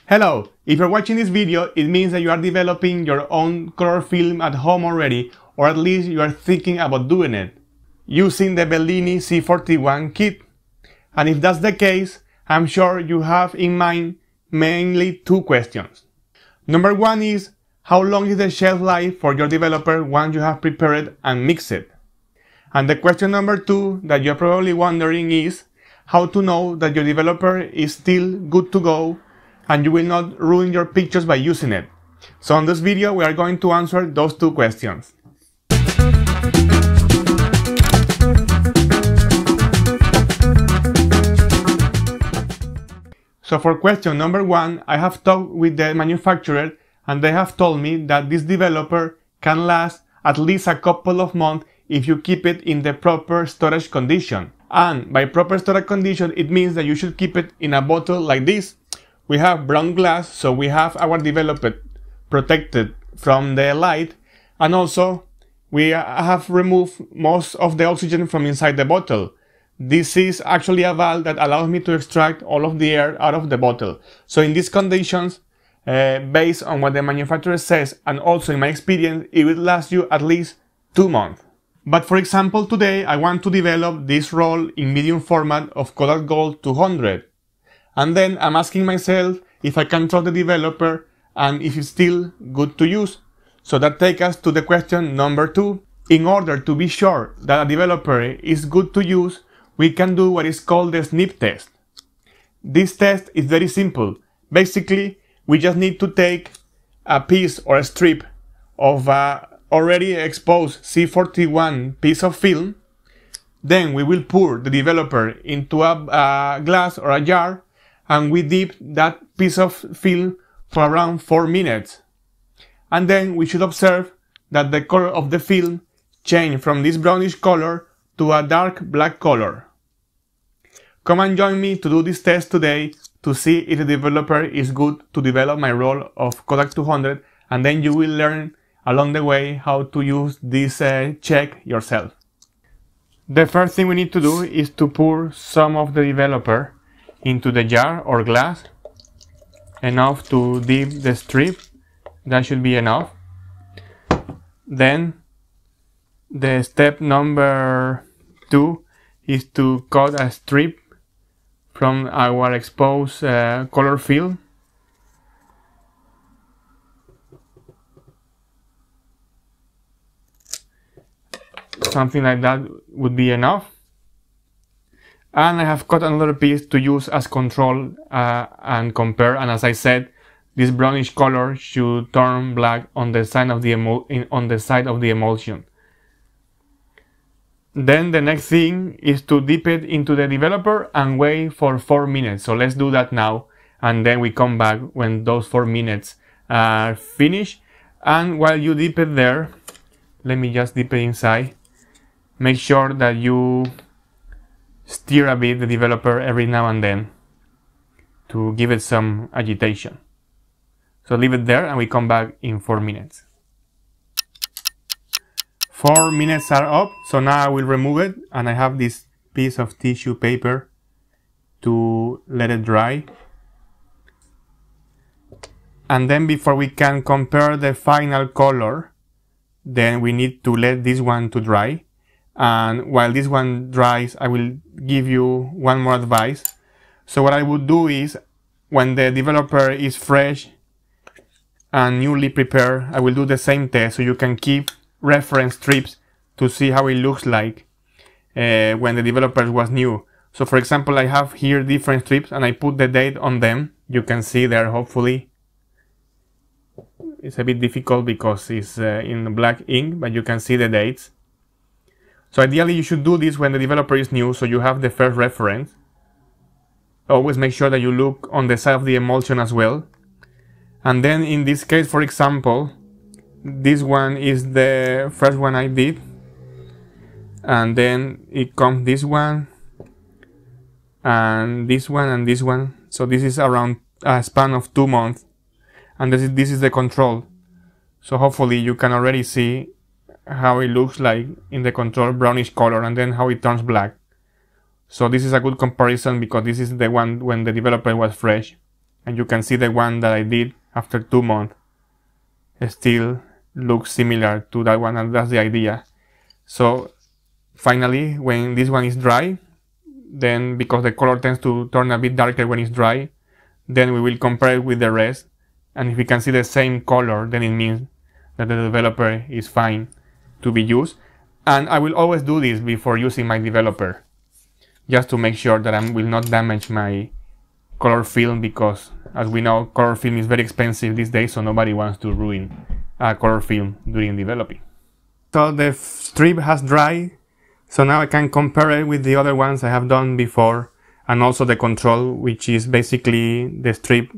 Hello! If you're watching this video, it means that you are developing your own color film at home already, or at least you are thinking about doing it, using the Bellini C41 kit. And if that's the case, I'm sure you have in mind mainly two questions. Number one is, how long is the shelf life for your developer once you have prepared and mixed it? And the question number two that you're probably wondering is, how to know that your developer is still good to go and you will not ruin your pictures by using it. So in this video we are going to answer those two questions. So for question number one, I have talked with the manufacturer and they have told me that this developer can last at least a couple of months if you keep it in the proper storage condition. And by proper storage condition, it means that you should keep it in a bottle like this. We have brown glass, so we have our developer protected from the light, and also we have removed most of the oxygen from inside the bottle. This is actually a valve that allows me to extract all of the air out of the bottle. So in these conditions, based on what the manufacturer says, and also in my experience, it will last you at least 2 months. But for example, today I want to develop this roll in medium format of Kodak Gold 200. And then I'm asking myself if I can trust the developer and if it's still good to use. So that takes us to the question number two. In order to be sure that a developer is good to use, we can do what is called the snip test. This test is very simple. Basically, we just need to take a piece or a strip of a already exposed C41 piece of film. Then we will pour the developer into a glass or a jar, and we dip that piece of film for around 4 minutes. And then we should observe that the color of the film change from this brownish color to a dark black color. Come and join me to do this test today to see if the developer is good to develop my roll of Kodak 200, and then you will learn along the way how to use this check yourself. The first thing we need to do is to pour some of the developer into the jar or glass, enough to dip the strip. That should be enough. Then the step number two is to cut a strip from our exposed color film. Something like that would be enough. And I have cut another piece to use as control and compare. And as I said, this brownish color should turn black on the side of the emulsion. Then the next thing is to dip it into the developer and wait for 4 minutes. So let's do that now, and then we come back when those 4 minutes are finished. And while you dip it there, let me just dip it inside. Make sure that you stir a bit the developer every now and then to give it some agitation. So leave it there and we come back in 4 minutes. 4 minutes are up, so now I will remove it, and I have this piece of tissue paper to let it dry. And then before we can compare the final color, then we need to let this one to dry. And while this one dries, I will give you one more advice. So what I would do is, when the developer is fresh and newly prepared, I will do the same test, so you can keep reference strips to see how it looks like when the developer was new. So for example, I have here different strips and I put the date on them. You can see there, hopefully. It's a bit difficult because it's in black ink, but you can see the dates. So ideally you should do this when the developer is new, so you have the first reference. Always make sure that you look on the side of the emulsion as well. And then in this case, for example, this one is the first one I did. And then it comes this one, and this one, and this one. So this is around a span of 2 months. And this is the control. So hopefully you can already see how it looks like in the control, brownish color, and then how it turns black. So this is a good comparison because this is the one when the developer was fresh. and you can see the one that I did after 2 months still looks similar to that one, and that's the idea. So finally, when this one is dry, then because the color tends to turn a bit darker when it's dry, then we will compare it with the rest, and if we can see the same color, then it means that the developer is fine to be used. And I will always do this before using my developer, just to make sure that I will not damage my color film, because as we know, color film is very expensive these days, so nobody wants to ruin a color film during developing. So the strip has dried, so now I can compare it with the other ones I have done before, and also the control, which is basically the strip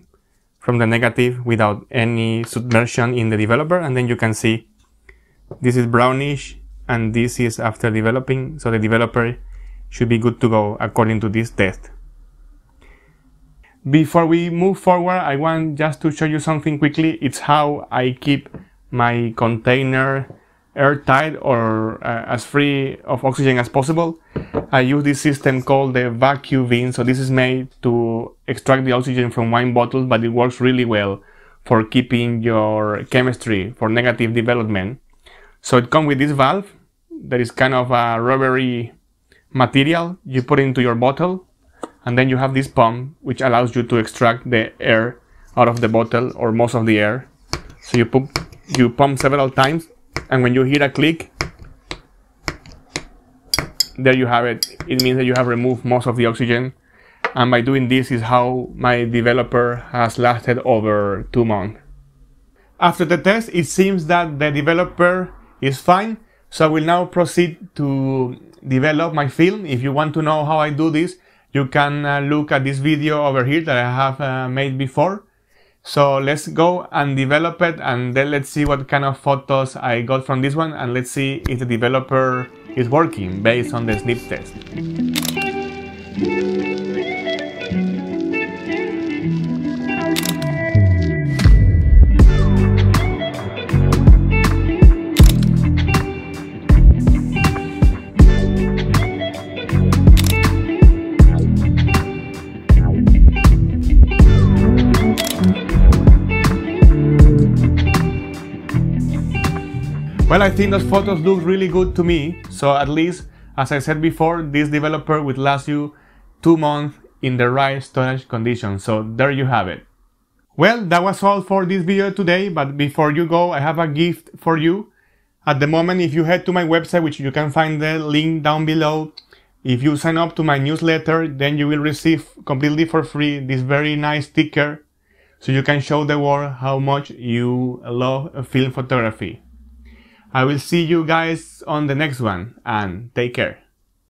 from the negative without any submersion in the developer. And then you can see this is brownish and this is after developing, so the developer should be good to go according to this test. Before we move forward, I want just to show you something quickly. It's how I keep my container airtight or as free of oxygen as possible. I use this system called the vacuum bin. So this is made to extract the oxygen from wine bottles, but it works really well for keeping your chemistry for negative development. So it comes with this valve that is kind of a rubbery material. You put it into your bottle, and then you have this pump which allows you to extract the air out of the bottle, or most of the air. So you pump several times, and when you hear a click, there you have it. It means that you have removed most of the oxygen. And by doing this is how my developer has lasted over 2 months. After the test, it seems that the developer is fine. So I will now proceed to develop my film. If you want to know how I do this, you can look at this video over here that I have made before. So let's go and develop it, and then let's see what kind of photos I got from this one, and let's see if the developer is working based on the snip test. Well, I think those photos look really good to me, so at least, as I said before, this developer will last you 2 months in the right storage conditions. So there you have it. Well, that was all for this video today, but before you go, I have a gift for you. At the moment, if you head to my website, which you can find the link down below, if you sign up to my newsletter, then you will receive completely for free this very nice sticker, so you can show the world how much you love film photography. I will see you guys on the next one, and take care.